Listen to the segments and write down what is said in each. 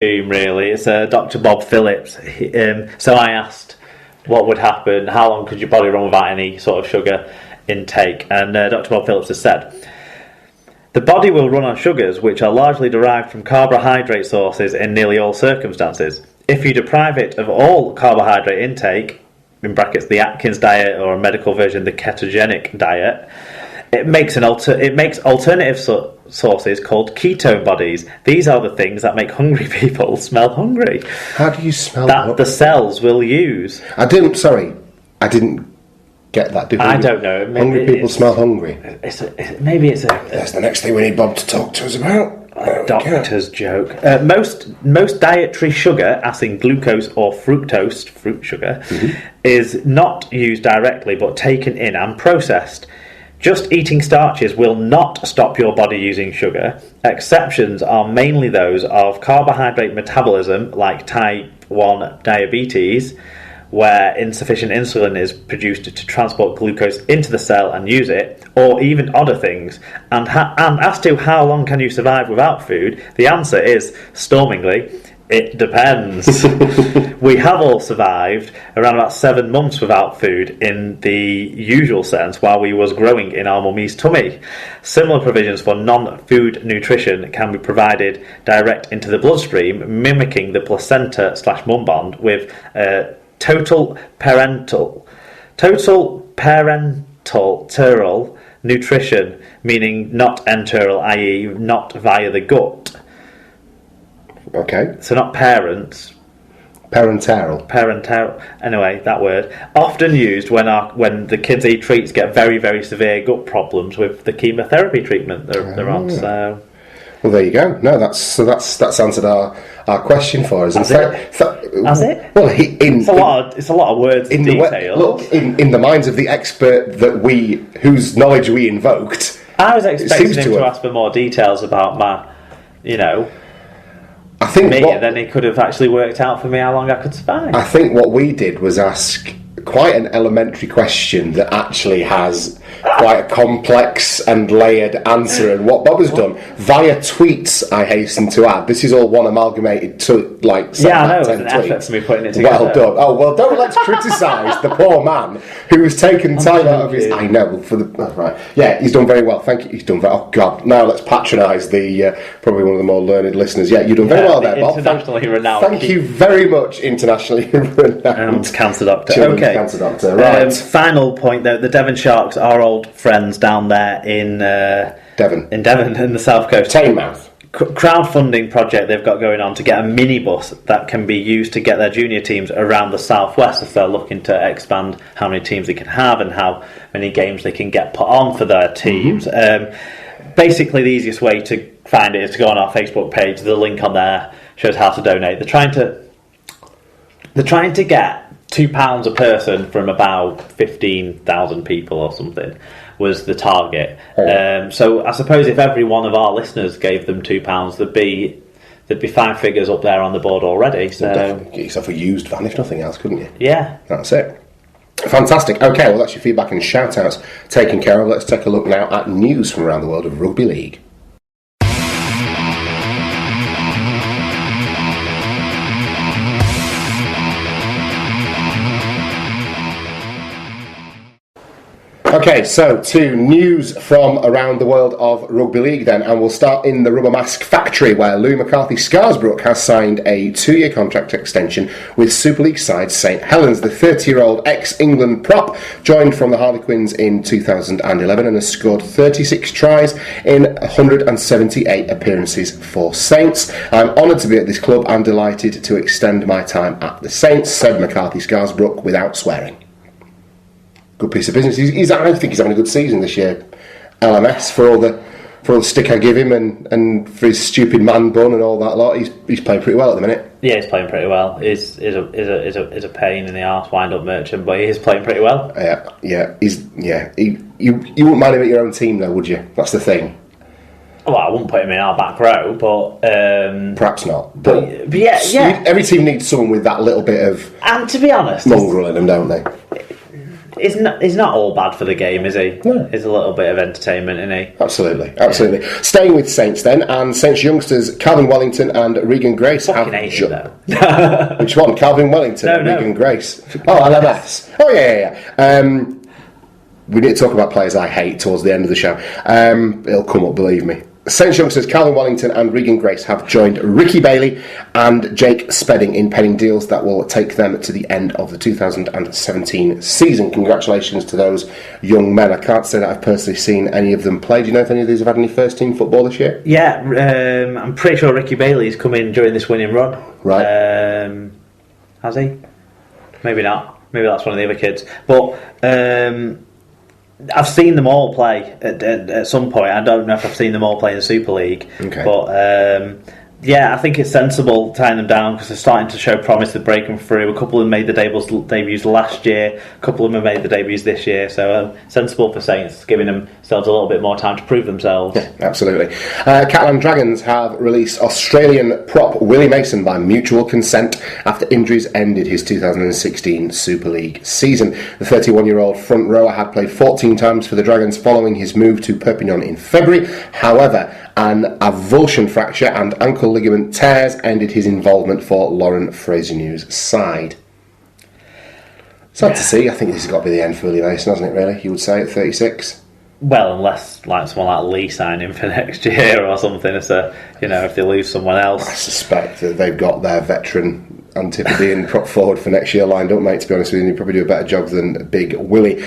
Really. It's Dr. Bob Phillips. So I asked what would happen, how long could your body run without any sort of sugar intake, and Dr. Bob Phillips has said the body will run on sugars which are largely derived from carbohydrate sources in nearly all circumstances. If you deprive it of all carbohydrate intake, in brackets the Atkins diet, or a medical version the ketogenic diet, it makes alternative sources called ketone bodies. These are the things that make hungry people smell hungry. How do you smell that? The cells will use. I didn't get that. I don't know. Maybe hungry people smell hungry. Maybe it's a. That's the next thing we need Bob to talk to us about. A doctor's joke. Most dietary sugar, as in glucose or fructose, fruit sugar, is not used directly but taken in and processed. Just eating starches will not stop your body using sugar. Exceptions are mainly those of carbohydrate metabolism, like type 1 diabetes, where insufficient insulin is produced to transport glucose into the cell and use it, or even odder things. And as to how long can you survive without food, the answer is, stormingly, it depends. We have all survived around about 7 months without food in the usual sense while we was growing in our mummy's tummy. Similar provisions for non-food nutrition can be provided direct into the bloodstream, mimicking the placenta/mum bond with total parental nutrition, meaning not enteral, i.e. not via the gut. Okay. So not parents. Parenteral. Anyway, that word. Often used when the kids eat treats get very, very severe gut problems with the chemotherapy treatment they're on. So. Well, there you go. No, that's answered our question for us. Has it? Well, it's a lot of words and details. In the minds of the expert whose knowledge we invoked, I was expecting him to ask for more details about my, I think and then he could have actually worked out for me how long I could survive. I think what we did was ask quite an elementary question that actually has quite a complex and layered answer. And what Bob has done via tweets, I hasten to add, this is all one amalgamated to I know, it's an effort for me putting it together. Well done. Oh well, don't let's criticise the poor man who has taken time out of his. I know right. Yeah, he's done very well. Thank you. He's done very. Oh God, now let's patronise the probably one of the more learned listeners. Yeah, you've done very well there, Bob. Internationally renowned. Thank you very much, internationally renowned cancer doctor. Okay. Cancer doctor. Right. Final point though: the Devon Sharks are old friends down there in Devon, in the south coast. Teignmouth. Crowdfunding project they've got going on to get a minibus that can be used to get their junior teams around the southwest, if they're looking to expand how many teams they can have and how many games they can get put on for their teams. Basically, the easiest way to find it is to go on our Facebook page. The link on there shows how to donate. They're trying to get £2 a person from about 15,000 people or something was the target. So I suppose if every one of our listeners gave them £2, there'd be 5 figures up there on the board already. So get yourself a used van if nothing else, couldn't you? Yeah, that's it. Fantastic. Okay, well that's your feedback and shout outs taken care of. Let's take a look now at news from around the world of Rugby League. Okay, so to news from around the world of Rugby League then, and we'll start in the Rubber Mask factory where Lou McCarthy-Scarsbrook has signed a 2-year contract extension with Super League side St Helens. The 30-year-old ex-England prop joined from the Harlequins in 2011 and has scored 36 tries in 178 appearances for Saints. I'm honoured to be at this club and delighted to extend my time at the Saints, said McCarthy-Scarsbrook without swearing. Good piece of business. I think he's having a good season this year. LMS for all the stick I give him and for his stupid man bun and all that lot. He's playing pretty well at the minute. Yeah, he's playing pretty well. He's a pain in the arse wind-up merchant, but he is playing pretty well. Yeah. You wouldn't mind him at your own team though, would you? That's the thing. Well, I wouldn't put him in our back row, but perhaps not. But yeah. Every team needs someone with that little bit of and to be honest, mongrel in them, don't they? he's not all bad for the game, is he? No. He's a little bit of entertainment, isn't he? Absolutely. Staying with Saints then, and Saints youngsters Calvin Wellington and Regan Grace Fucking hate him, though. Which one? Calvin Wellington and Regan Grace? Oh, LMS. Oh, yeah. We need to talk about players I hate towards the end of the show. It'll come up, believe me. Saints youngsters Calvin Wellington and Regan Grace have joined Ricky Bailey and Jake Spedding in penning deals that will take them to the end of the 2017 season. Congratulations to those young men. I can't say that I've personally seen any of them play. Do you know if any of these have had any first team football this year? Yeah, I'm pretty sure Ricky Bailey's come in during this winning run. Right. Has he? Maybe not. Maybe that's one of the other kids. But I've seen them all play at some point. I don't know if I've seen them all play in the Super League. Okay. But I think it's sensible tying them down because they're starting to show promise of breaking through. A couple of them made the debuts last year. A couple of them have made the debuts this year. So sensible for Saints, giving themselves a little bit more time to prove themselves. Yeah, absolutely. Catalan Dragons have released Australian prop Willie Mason by mutual consent after injuries ended his 2016 Super League season. The 31-year-old front rower had played 14 times for the Dragons following his move to Perpignan in February. However, an avulsion fracture and ankle ligament tears ended his involvement for Lauren Fraser-New's side. Sad to see. I think this has got to be the end for Willie Mason, hasn't it, really? You would say at 36? Well, unless someone like Lee sign him for next year or something, if they lose someone else. I suspect that they've got their veteran Antipodean prop forward for next year lined up, mate, to be honest with you. He'd probably do a better job than Big Willie.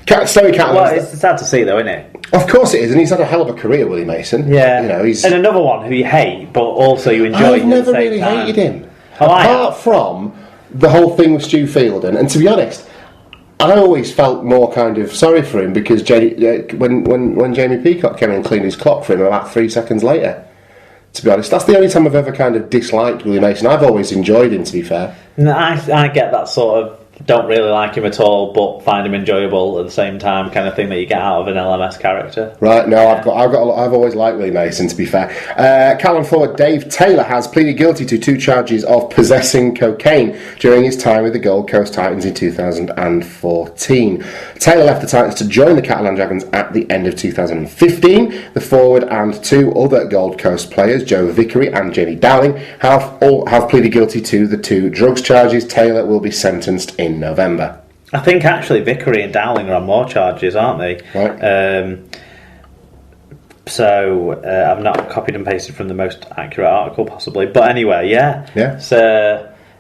Well, it's sad to see, though, isn't it? Of course it is, and he's had a hell of a career, Willie Mason. Yeah. He's... And another one who you hate, but also you enjoy. I've never really hated him. Oh, apart from the whole thing with Stu Fielden, and to be honest, I always felt more kind of sorry for him because when Jamie Peacock came in and cleaned his clock for him about 3 seconds later. To be honest, that's the only time I've ever kind of disliked Willie Mason. I've always enjoyed him, to be fair. No, I get that sort of don't really like him at all, but find him enjoyable at the same time, kind of thing that you get out of an LMS character. Right. No, I've always liked Willie Mason, to be fair. Callan forward Dave Taylor has pleaded guilty to 2 charges of possessing cocaine during his time with the Gold Coast Titans in 2014. Taylor left the Titans to join the Catalan Dragons at the end of 2015. The forward and 2 other Gold Coast players, Joe Vickery and Jamie Dowling, have pleaded guilty to the 2 drugs charges. Taylor will be sentenced in November. I think actually Vickery and Dowling are on more charges, aren't they? Right. I've not copied and pasted from the most accurate article possibly, but anyway, yeah. It's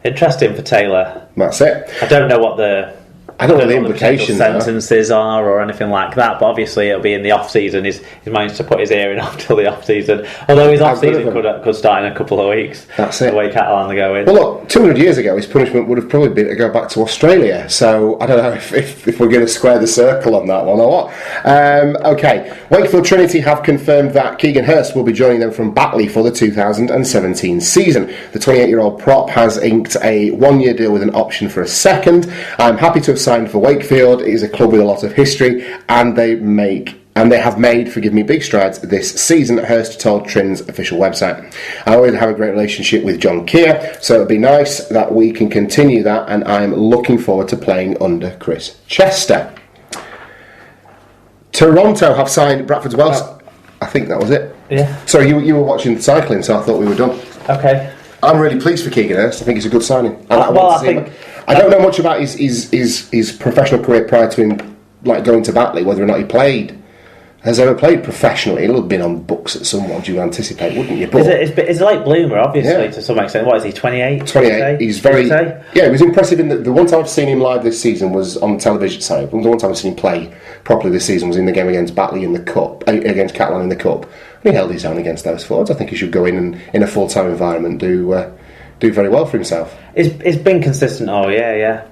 interesting for Taylor. That's it. I don't know what the implications sentences are or anything like that, but obviously it'll be in the off season. He's managed to put his ear in until the off season, although his off season could start in a couple of weeks. That's it. The way Catalan are going. Well, look, 200 years ago his punishment would have probably been to go back to Australia, so I don't know if we're going to square the circle on that one or what. Okay, Wakefield Trinity have confirmed that Keegan Hurst will be joining them from Batley for the 2017 season. The 28-year-old prop has inked a 1-year deal with an option for a second. I'm happy to have signed for Wakefield. It is a club with a lot of history, and they have made, forgive me, big strides this season, Hurst told Trin's official website. I already have a great relationship with John Keir, so it'd be nice that we can continue that, and I'm looking forward to playing under Chris Chester. Toronto have signed Bradford's Welsh. I think that was it. Yeah. Sorry, you were watching the cycling, so I thought we were done. Okay. I'm really pleased for Keegan Hurst. I think it's a good signing. I don't know much about his professional career prior to him going to Batley, whether or not he has ever played professionally. He'll have been on books at some point, you anticipate, wouldn't you? But it's a late bloomer, obviously, to some extent. What is he, 28? 28. He's very... Yeah, it was impressive. The one time I've seen him live this season was on television. Sorry, the one time I've seen him play properly this season was in the game against Batley in the Cup, against Catalan in the Cup. And he held his own against those forwards. I think he should go in and, in a full-time environment, do very well for himself. It's been consistent. Yeah.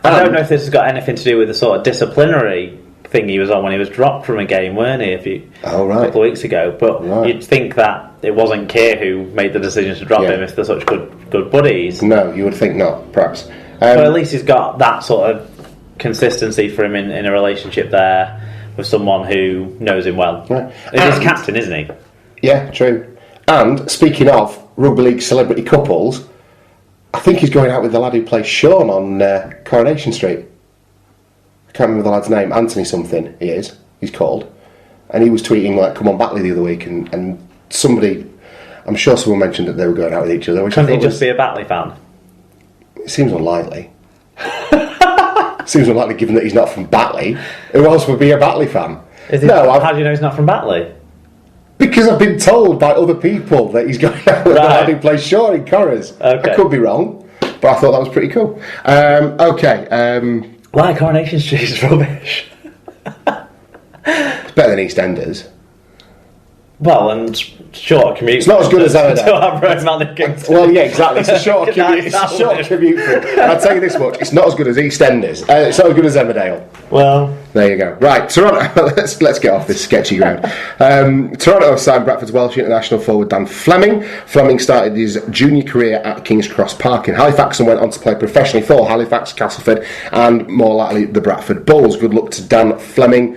I don't know if this has got anything to do with the sort of disciplinary thing he was on when he was dropped from a game, weren't he, a couple of weeks ago? But you'd think that it wasn't Keir who made the decision to drop him if they're such good buddies. No, you would think not, perhaps. But at least he's got that sort of consistency for him in a relationship there with someone who knows him well. Right. He's captain, isn't he? Yeah, true. And speaking of Rugby League celebrity couples, I think he's going out with the lad who plays Sean on Coronation Street. can't remember the lad's name, Anthony something he's called, and he was tweeting like, come on Batley the other week, and somebody, I'm sure someone mentioned that they were going out with each other. Couldn't he just be a Batley fan? It seems unlikely. Seems unlikely given that he's not from Batley. Who else would be a Batley fan? How do you know he's not from Batley? Because I've been told by other people that he's going out with the lad who plays Shaw in Corrers. Okay. I could be wrong, but I thought that was pretty cool. Why Coronation Street is rubbish? It's better than EastEnders. Well, and short commute. It's not as good as Emmerdale. Well, yeah, exactly. It's a short commute. It's a short commute. I'll tell you this much: it's not as good as EastEnders. It's not as good as Emmerdale. Well, there you go. Right, Toronto. let's get off this sketchy ground. Toronto signed Bradford's Welsh international forward Dan Fleming. Fleming started his junior career at King's Cross Park in Halifax and went on to play professionally for Halifax, Castleford, and more likely the Bradford Bulls. Good luck to Dan Fleming.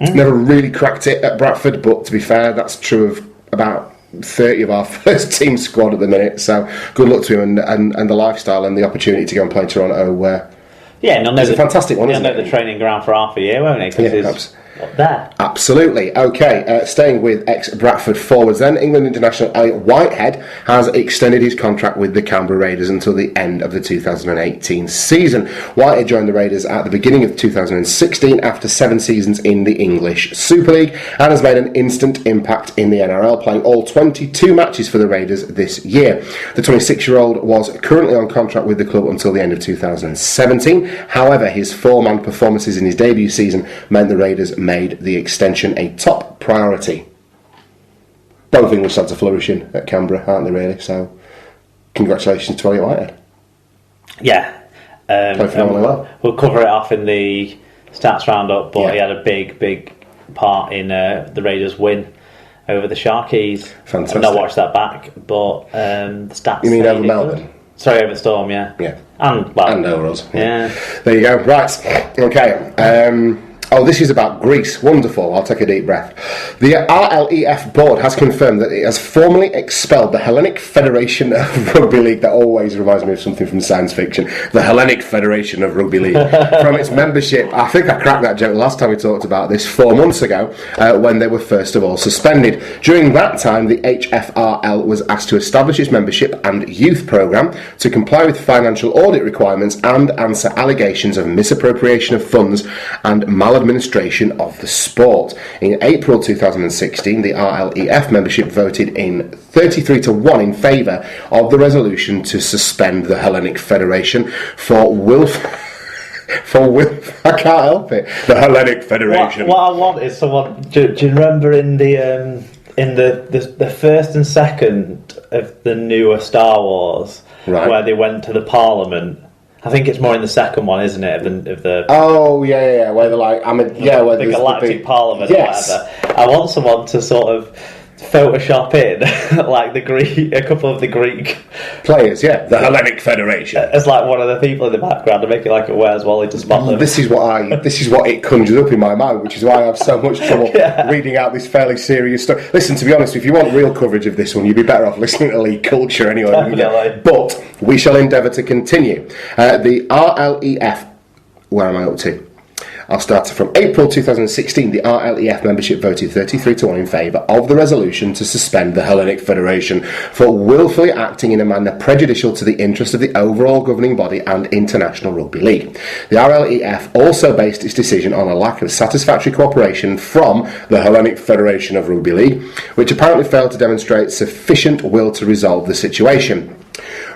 Never really cracked it at Bradford, but to be fair, that's true of about 30 of our first team squad at the minute. So good luck to him and the lifestyle and the opportunity to go and play Toronto. It's a fantastic one, isn't it? He'll know the training ground for half a year, won't he? Because he's there. Absolutely. Okay, staying with ex-Bradford forwards then, England international Elliot Whitehead has extended his contract with the Canberra Raiders until the end of the 2018 season. Whitehead joined the Raiders at the beginning of 2016 after 7 seasons in the English Super League and has made an instant impact in the NRL, playing all 22 matches for the Raiders this year. The 26-year-old was currently on contract with the club until the end of 2017. However, his 4-man performances in his debut season meant the Raiders made the extension a top priority. Both English lads are flourishing at Canberra, aren't they, really? So, congratulations to Elliot Whitehead. Yeah. Played phenomenally well. We'll cover it off in the stats roundup, but he had a big part in the Raiders' win over the Sharkies. Fantastic. I've not watched that back, but the stats. You mean over Melbourne? Sorry, over Storm, yeah. Yeah. And over us. Yeah. There you go. Right. Okay. This is about Greece. Wonderful. I'll take a deep breath. The RLEF board has confirmed that it has formally expelled the Hellenic Federation of Rugby League. That always reminds me of something from science fiction. The Hellenic Federation of Rugby League. From its membership. I think I cracked that joke last time we talked about this 4 months ago when they were first of all suspended. During that time, the HFRL was asked to establish its membership and youth programme to comply with financial audit requirements and answer allegations of misappropriation of funds and maladministration of the sport. In April 2016, the RLEF membership voted in 33-1 in favour of the resolution to suspend the Hellenic Federation for I can't help it. The Hellenic Federation. What I want is someone. Do you remember in the first and second of the newer Star Wars, where they went to the Parliament? I think it's more in the second one, isn't it? Of the oh yeah, where they're like where the Galactic Parliament, yes. Or whatever. I want someone to sort of Photoshop in like a couple of the Greek players, the Hellenic Federation, as like one of the people in the background, and make it like a Where's Wally to spot them. This is what it conjures up in my mind, which is why I have so much trouble reading out this fairly serious stuff. Listen, to be honest, if you want real coverage of this one, you'd be better off listening to League Culture anyway. Definitely. But we shall endeavour to continue. The RLEF. Where am I up to? I'll start from April 2016. The RLEF membership voted 33-1 in favour of the resolution to suspend the Hellenic Federation for willfully acting in a manner prejudicial to the interest of the overall governing body and International Rugby League. The RLEF also based its decision on a lack of satisfactory cooperation from the Hellenic Federation of Rugby League, which apparently failed to demonstrate sufficient will to resolve the situation.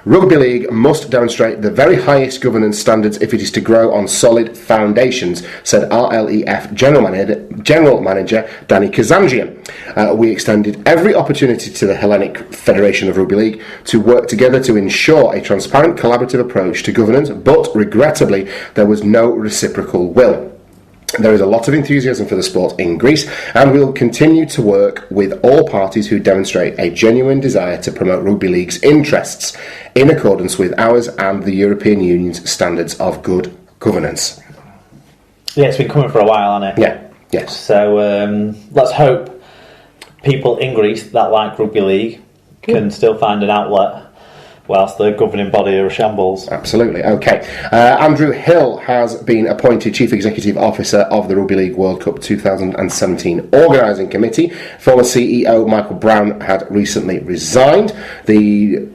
Rugby League must demonstrate the very highest governance standards if it is to grow on solid foundations, said RLEF General Manager Danny Kazanjian. We extended every opportunity to the Hellenic Federation of Rugby League to work together to ensure a transparent, collaborative approach to governance, but regrettably there was no reciprocal will. There is a lot of enthusiasm for the sport in Greece, and we will continue to work with all parties who demonstrate a genuine desire to promote Rugby League's interests in accordance with ours and the European Union's standards of good governance. Yeah, it's been coming for a while, hasn't it? Yeah, yes. So let's hope people in Greece that like Rugby League can still find an outlet whilst the governing body are a shambles. Absolutely. Okay. Andrew Hill has been appointed Chief Executive Officer of the Rugby League World Cup 2017 Organising Committee. Former CEO Michael Brown had recently resigned. The